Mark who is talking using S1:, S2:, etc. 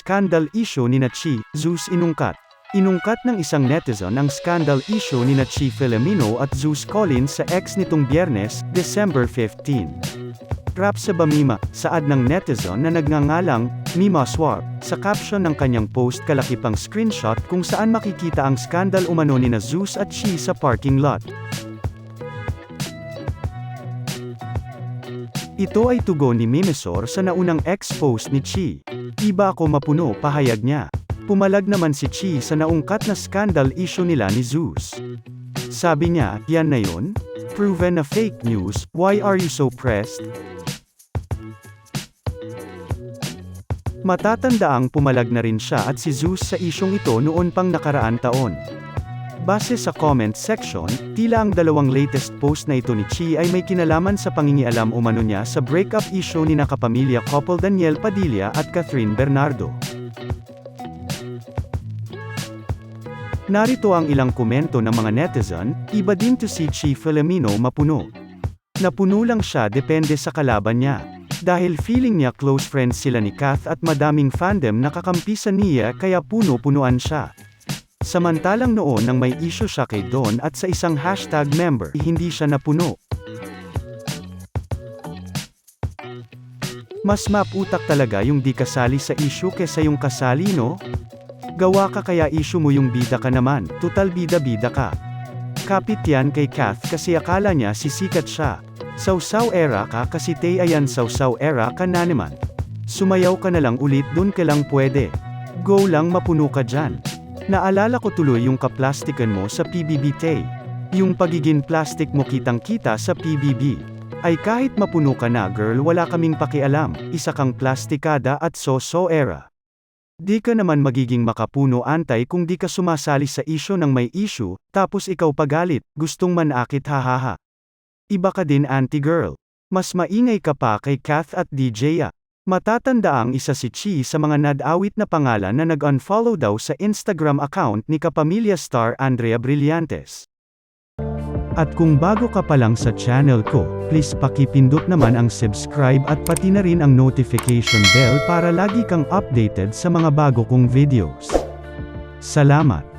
S1: scandal issue ni Chi, Zeus inungkat. Inungkat ng isang netizen ang scandal issue ni Chi Filomeno at Zeus Collins sa X nitong Biyernes, December 15. Rap sa Bamima, saad ng netizen na nagngangalang, Mima Swap, sa caption ng kanyang post kalaki pang screenshot kung saan makikita ang scandal umano ni Zeus at Chi sa parking lot. Ito ay tugon ni Mimesor sa naunang X post ni Chi. Iba ako mapuno, pahayag niya. Pumalag naman si Chi sa naungkat na scandal issue nila ni Zeus. Sabi niya, yan na yun? Proven na fake news, why are you so pressed? Matatandaang pumalag na rin siya at si Zeus sa isyong ito noon pang nakaraan taon. Base sa comment section, tila ang dalawang latest post na ito ni Chi ay may kinalaman sa pangingialam umano niya sa breakup issue ni nakapamilya couple Daniel Padilla at Catherine Bernardo. Narito ang ilang komento ng mga netizen, iba din to si Chi Filomeno mapuno. Napuno lang siya depende sa kalaban niya. Dahil feeling niya close friends sila ni Kath at madaming fandom nakakampi sa niya kaya puno-punuan siya. Samantalang noon nang may issue siya kay Don at sa isang hashtag member, hindi siya napuno. Mas maputak talaga yung di kasali sa issue kesa yung kasali no? Gawa ka kaya issue mo yung bida ka naman, tutal bida-bida ka. Kapit yan kay Kath kasi akala niya sisikat siya. Sausaw era ka kasi ayan sausaw era ka na naman. Sumayaw ka na lang ulit dun ka lang pwede. Go lang mapuno ka dyan. Naalala ko tuloy yung kaplastikan mo sa PBB Tay. Yung pagiging plastic mo kitang kita sa PBB. Ay kahit mapuno ka na girl wala kaming pakialam, isa kang plastikada at so era. Di ka naman magiging makapuno antay kung di ka sumasali sa issue ng may issue, tapos ikaw pagalit, gustong manakit hahaha. Iba ka din anti-girl. Mas maingay ka pa kay Kath at DJ. Matatandaang isa si Chi sa mga nadawit na pangalan na nag-unfollow daw sa Instagram account ni kapamilya star Andrea Brillantes. At kung bago ka pa lang sa channel ko, please pakipindot naman ang subscribe at pati na rin ang notification bell para lagi kang updated sa mga bago kong videos. Salamat!